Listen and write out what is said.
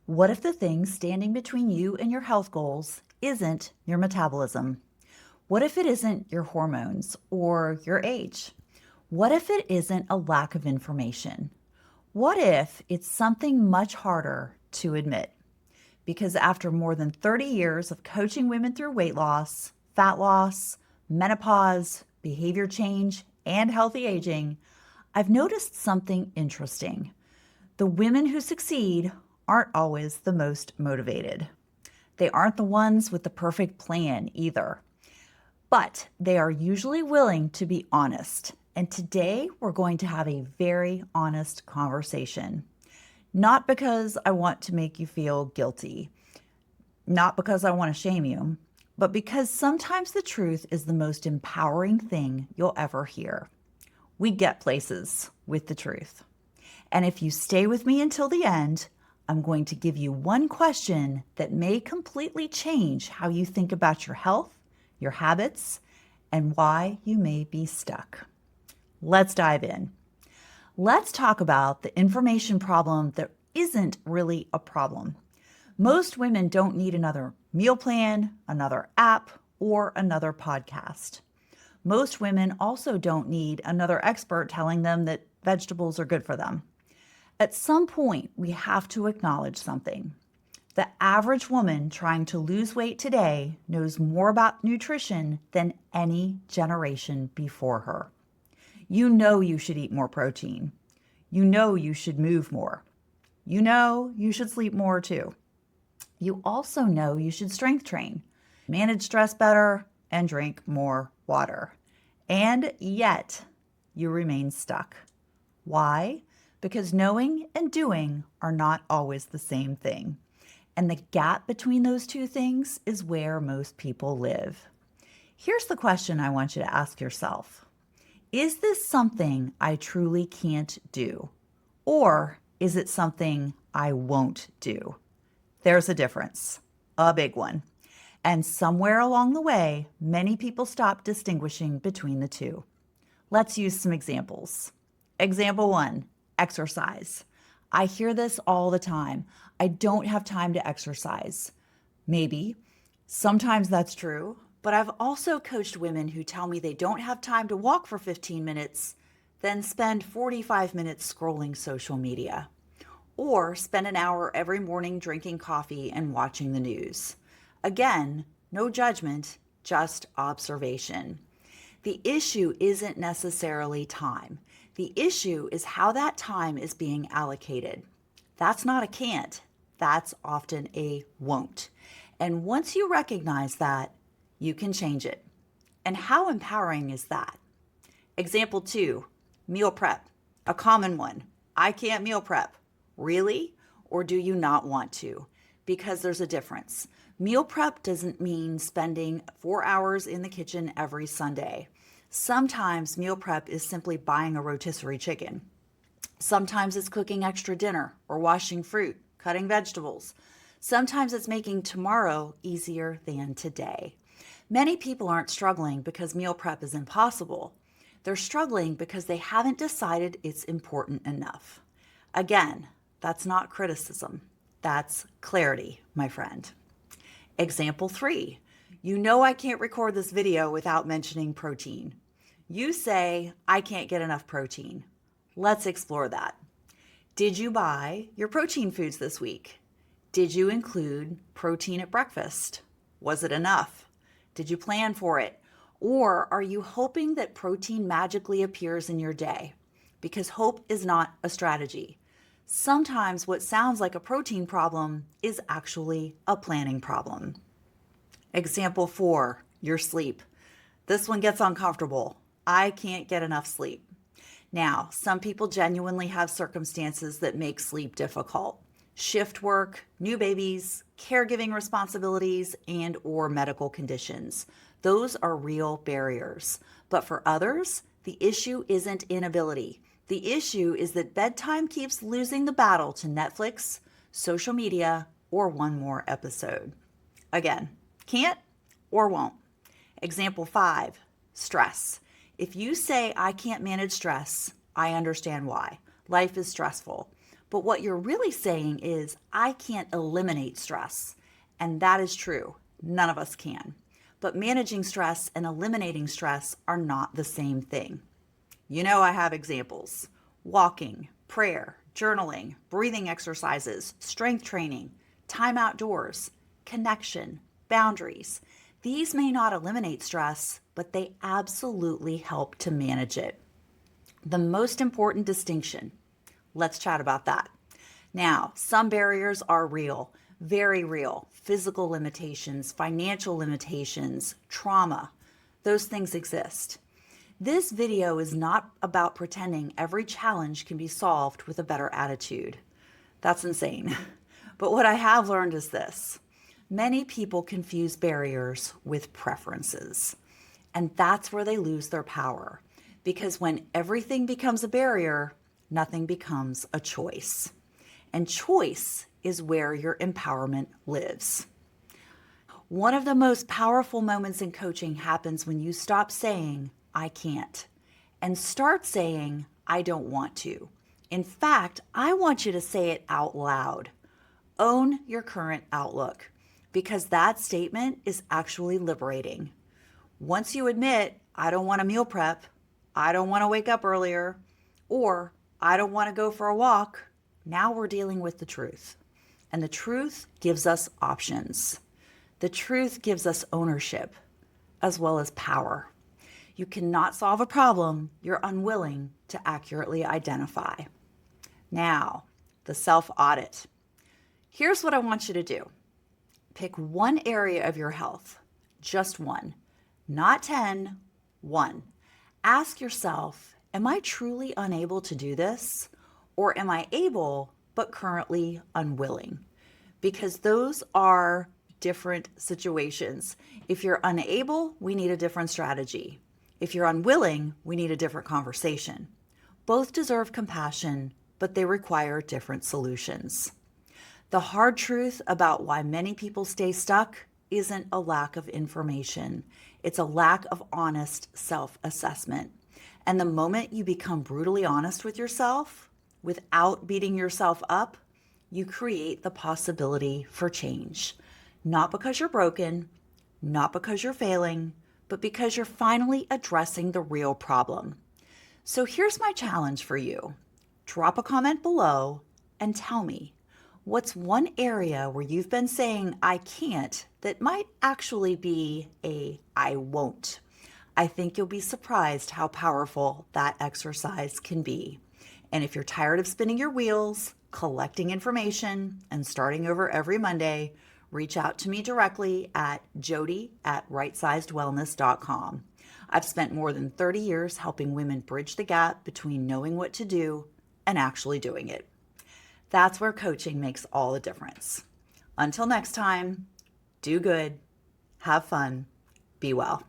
What if the thing standing between you and your health goals isn't your metabolism? What if it isn't your hormones or your age? What if it isn't a lack of information? What if it's something much harder to admit? Because after more than 30 years of coaching women through weight loss, menopause, behavior change, and healthy aging, I've noticed something interesting. The women who succeed aren't always the most motivated. They aren't the ones with the perfect plan either, but they are usually willing to be honest. And today we're going to have a very honest conversation. Not because I want to make you feel guilty, not because I want to shame you, but because sometimes the truth is the most empowering thing you'll ever hear. We get places with the truth. And if you stay with me until the end, I'm going to give you one question that may completely change how you think about your health, your habits, and why you may be stuck. Let's dive in. Let's talk about the information problem that isn't really a problem. Most women don't need another meal plan, another app, or another podcast. Most women also don't need another expert telling them that vegetables are good for them. At some point, we have to acknowledge something. The average woman trying to lose weight today knows more about nutrition than any generation before her. You know you should eat more protein. You know you should move more. You know you should sleep more too. You also know you should strength train, manage stress better, and drink more water. And yet, you remain stuck. Why? Because knowing and doing are not always the same thing. And the gap between those two things is where most people live. Here's the question I want you to ask yourself. Is this something I truly can't do? Or is it something I won't do? There's a difference, a big one. And somewhere along the way, many people stop distinguishing between the two. Let's use some examples. Example 1, exercise. I hear this all the time. I don't have time to exercise. Maybe. Sometimes that's true. But I've also coached women who tell me they don't have time to walk for 15 minutes, then spend 45 minutes scrolling social media, or spend an hour every morning drinking coffee and watching the news. Again, no judgment, just observation. The issue isn't necessarily time. The issue is how that time is being allocated. That's not a can't, that's often a won't. And once you recognize that, you can change it. And how empowering is that? Example 2, meal prep, a common one. I can't meal prep. Really? Or do you not want to? Because there's a difference. Meal prep doesn't mean spending 4 hours in the kitchen every Sunday. Sometimes meal prep is simply buying a rotisserie chicken. Sometimes it's cooking extra dinner or washing fruit, cutting vegetables. Sometimes it's making tomorrow easier than today. Many people aren't struggling because meal prep is impossible. They're struggling because they haven't decided it's important enough. Again, that's not criticism. That's clarity, my friend. Example 3, you know I can't record this video without mentioning protein. You say, I can't get enough protein. Let's explore that. Did you buy your protein foods this week? Did you include protein at breakfast? Was it enough? Did you plan for it? Or are you hoping that protein magically appears in your day? Because hope is not a strategy. Sometimes what sounds like a protein problem is actually a planning problem. Example 4, your sleep. This one gets uncomfortable. I can't get enough sleep. Now, some people genuinely have circumstances that make sleep difficult. Shift work, new babies, caregiving responsibilities, and or medical conditions. Those are real barriers. But for others, the issue isn't inability. The issue is that bedtime keeps losing the battle to Netflix, social media, or one more episode. Again, can't or won't. Example 5, stress. If you say, I can't manage stress, I understand why. Life is stressful. But what you're really saying is, I can't eliminate stress. And that is true. None of us can. But managing stress and eliminating stress are not the same thing. You know, I have examples: walking, prayer, journaling, breathing exercises, strength training, time outdoors, connection, boundaries. These may not eliminate stress, but they absolutely help to manage it. The most important distinction. Let's chat about that. Now, some barriers are real, very real. Physical limitations, financial limitations, trauma. Those things exist. This video is not about pretending every challenge can be solved with a better attitude. That's insane. But what I have learned is this: many people confuse barriers with preferences. And that's where they lose their power. Because when everything becomes a barrier, nothing becomes a choice. And choice is where your empowerment lives. One of the most powerful moments in coaching happens when you stop saying, I can't, and start saying, I don't want to. In fact, I want you to say it out loud. Own your current outlook, because that statement is actually liberating. Once you admit, I don't want to meal prep, I don't want to wake up earlier, or I don't want to go for a walk, now we're dealing with the truth. And the truth gives us options. The truth gives us ownership, as well as power. You cannot solve a problem you're unwilling to accurately identify. Now, the self-audit. Here's what I want you to do. Pick one area of your health, just one, not 10, one. Ask yourself, am I truly unable to do this? Or am I able, but currently unwilling? Because those are different situations. If you're unable, we need a different strategy. If you're unwilling, we need a different conversation. Both deserve compassion, but they require different solutions. The hard truth about why many people stay stuck isn't a lack of information. It's a lack of honest self-assessment. And the moment you become brutally honest with yourself, without beating yourself up, you create the possibility for change. Not because you're broken, not because you're failing, but because you're finally addressing the real problem. So here's my challenge for you. Drop a comment below and tell me, what's one area where you've been saying I can't that might actually be a I won't? I think you'll be surprised how powerful that exercise can be. And if you're tired of spinning your wheels, collecting information, and starting over every Monday, reach out to me directly at jody@wright-sizedwellness.com. I've spent more than 30 years helping women bridge the gap between knowing what to do and actually doing it. That's where coaching makes all the difference. Until next time, do good, have fun, be well.